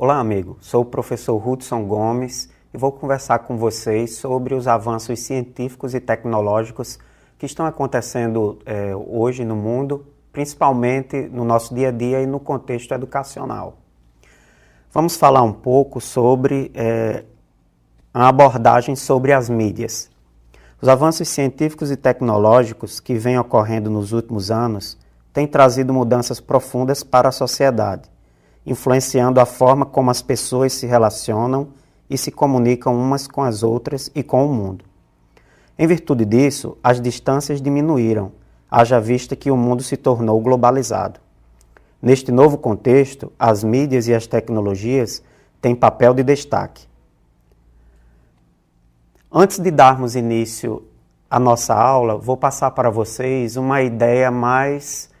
Olá, amigo. Sou o professor Hudson Gomes e vou conversar com vocês sobre os avanços científicos e tecnológicos que estão acontecendo hoje no mundo, principalmente no nosso dia a dia e no contexto educacional. Vamos falar um pouco sobre a abordagem sobre as mídias. Os avanços científicos e tecnológicos que vêm ocorrendo nos últimos anos têm trazido mudanças profundas para a sociedade, influenciando a forma como as pessoas se relacionam e se comunicam umas com as outras e com o mundo. Em virtude disso, as distâncias diminuíram, haja vista que o mundo se tornou globalizado. Neste novo contexto, as mídias e as tecnologias têm papel de destaque. Antes de darmos início à nossa aula, vou passar para vocês uma ideia mais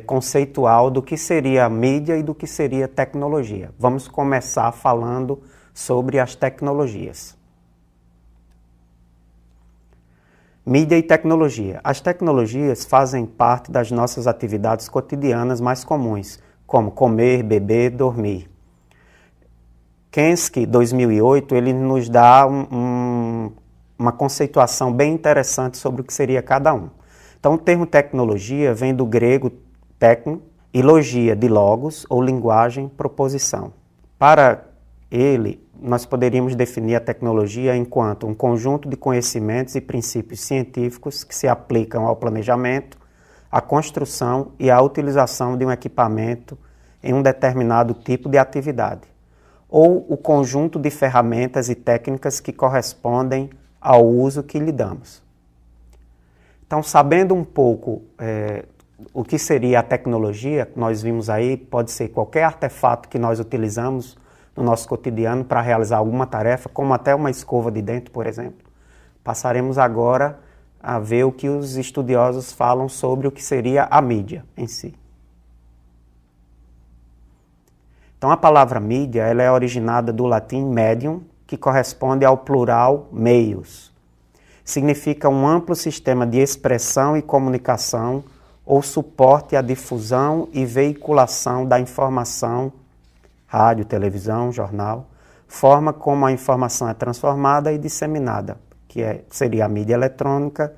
conceitual do que seria a mídia e do que seria tecnologia. Vamos começar falando sobre as tecnologias. Mídia e tecnologia. As tecnologias fazem parte das nossas atividades cotidianas mais comuns, como comer, beber, dormir. Kensky, 2008, ele nos dá uma conceituação bem interessante sobre o que seria cada um. Então, o termo tecnologia vem do grego tecno e logia, de logos ou linguagem, proposição. Para ele, nós poderíamos definir a tecnologia enquanto um conjunto de conhecimentos e princípios científicos que se aplicam ao planejamento, à construção e à utilização de um equipamento em um determinado tipo de atividade, ou o conjunto de ferramentas e técnicas que correspondem ao uso que lhe damos. Então, sabendo um pouco o que seria a tecnologia, nós vimos aí, pode ser qualquer artefato que nós utilizamos no nosso cotidiano para realizar alguma tarefa, como até uma escova de dente, por exemplo. Passaremos agora a ver o que os estudiosos falam sobre o que seria a mídia em si. Então, a palavra mídia ela é originada do latim medium, que corresponde ao plural meios. Significa um amplo sistema de expressão e comunicação ou suporte à difusão e veiculação da informação, rádio, televisão, jornal, forma como a informação é transformada e disseminada, que seria a mídia eletrônica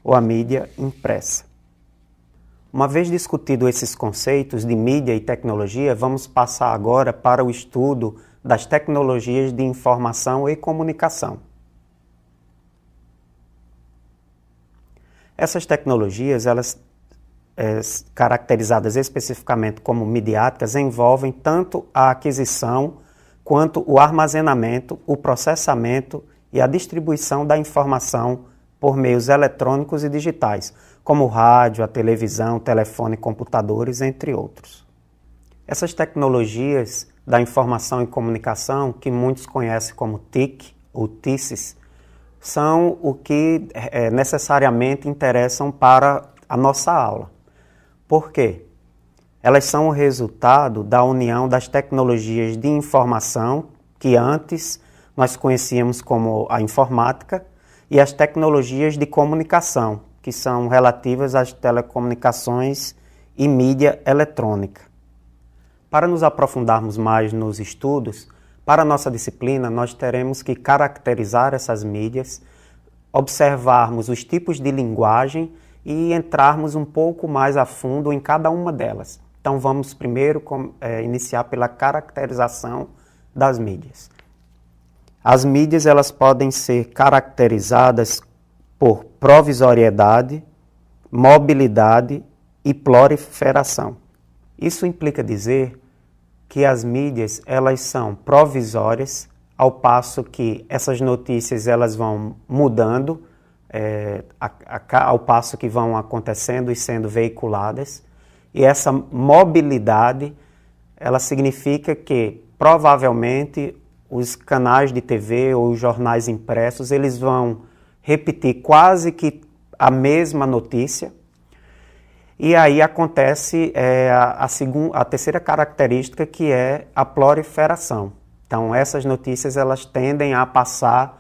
ou a mídia impressa. Uma vez discutido esses conceitos de mídia e tecnologia, vamos passar agora para o estudo das tecnologias de informação e comunicação. Essas tecnologias, elas caracterizadas especificamente como midiáticas, envolvem tanto a aquisição quanto o armazenamento, o processamento e a distribuição da informação por meios eletrônicos e digitais, como o rádio, a televisão, telefone, computadores, entre outros. Essas tecnologias da informação e comunicação, que muitos conhecem como TIC ou TICs, são o que necessariamente interessam para a nossa aula. Por quê? Elas são o resultado da união das tecnologias de informação, que antes nós conhecíamos como a informática, e as tecnologias de comunicação, que são relativas às telecomunicações e mídia eletrônica. Para nos aprofundarmos mais nos estudos, para a nossa disciplina, nós teremos que caracterizar essas mídias, observarmos os tipos de linguagem e entrarmos um pouco mais a fundo em cada uma delas. Então, vamos primeiro iniciar pela caracterização das mídias. As mídias elas podem ser caracterizadas por provisoriedade, mobilidade e proliferação. Isso implica dizer que as mídias elas são provisórias, ao passo que essas notícias elas vão mudando, ao passo que vão acontecendo e sendo veiculadas. E essa mobilidade ela significa que provavelmente os canais de TV ou os jornais impressos eles vão repetir quase que a mesma notícia. E aí acontece a terceira característica, que é a proliferação. Então, essas notícias elas tendem a passear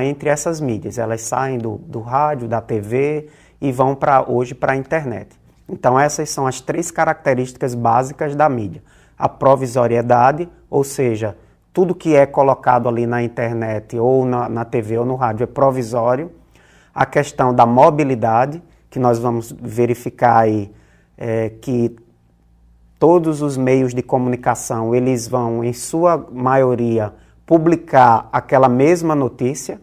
entre essas mídias. Elas saem do rádio, da TV e vão hoje para a internet. Então, essas são as três características básicas da mídia. a provisoriedade, ou seja, tudo que é colocado ali na internet ou na TV ou no rádio é provisório. A questão da mobilidade, que nós vamos verificar aí que todos os meios de comunicação, eles vão, em sua maioria, publicar aquela mesma notícia.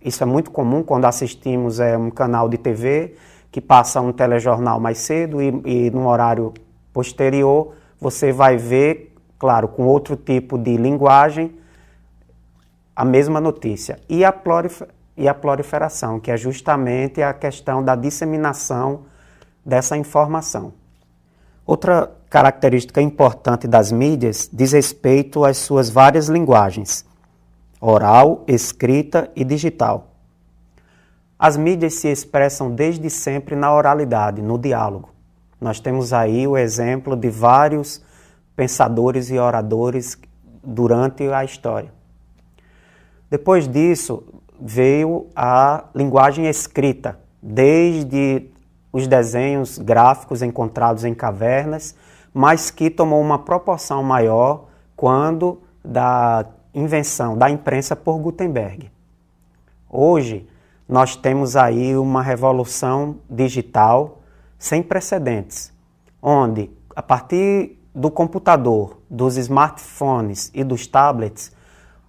Isso é muito comum quando assistimos um canal de TV que passa um telejornal mais cedo e no horário posterior você vai ver, claro, com outro tipo de linguagem, a mesma notícia. E a proliferação, que é justamente a questão da disseminação dessa informação. Outra característica importante das mídias diz respeito às suas várias linguagens: oral, escrita e digital. As mídias se expressam desde sempre na oralidade, no diálogo. Nós temos aí o exemplo de vários pensadores e oradores durante a história. Depois disso, veio a linguagem escrita, desde os desenhos gráficos encontrados em cavernas, mas que tomou uma proporção maior quando da invenção da imprensa por Gutenberg. Hoje, nós temos aí uma revolução digital sem precedentes, onde, a partir do computador, dos smartphones e dos tablets,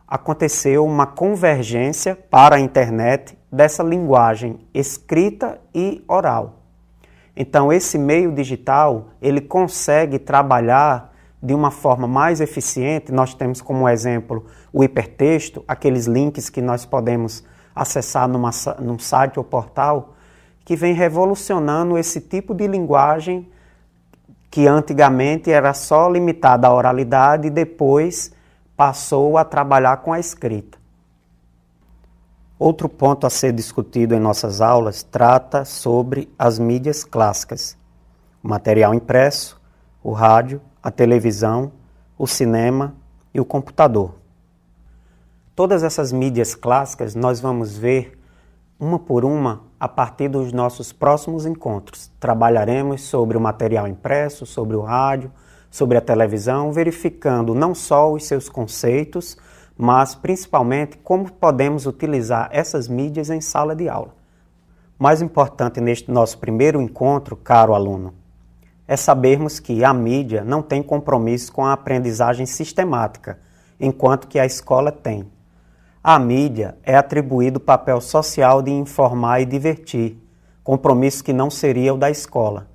aconteceu uma convergência para a internet dessa linguagem escrita e oral. Então, esse meio digital, ele consegue trabalhar de uma forma mais eficiente. Nós temos como exemplo o hipertexto, aqueles links que nós podemos acessar num site ou portal, que vem revolucionando esse tipo de linguagem que antigamente era só limitada à oralidade e depois passou a trabalhar com a escrita. Outro ponto a ser discutido em nossas aulas trata sobre as mídias clássicas: o material impresso, o rádio, a televisão, o cinema e o computador. Todas essas mídias clássicas nós vamos ver uma por uma a partir dos nossos próximos encontros. Trabalharemos sobre o material impresso, sobre o rádio, sobre a televisão, verificando não só os seus conceitos, mas principalmente como podemos utilizar essas mídias em sala de aula. O mais importante neste nosso primeiro encontro, caro aluno, é sabermos que a mídia não tem compromisso com a aprendizagem sistemática, enquanto que a escola tem. À mídia é atribuído o papel social de informar e divertir, compromisso que não seria o da escola.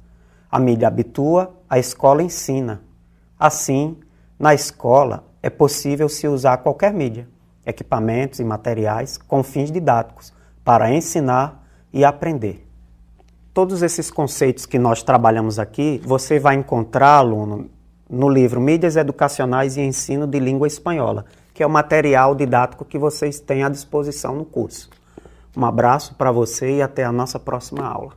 A mídia habitua, a escola ensina. Assim, na escola é possível se usar qualquer mídia, equipamentos e materiais com fins didáticos, para ensinar e aprender. Todos esses conceitos que nós trabalhamos aqui, você vai encontrar, aluno, no livro Mídias Educacionais e Ensino de Língua Espanhola, que é o material didático que vocês têm à disposição no curso. Um abraço para você e até a nossa próxima aula.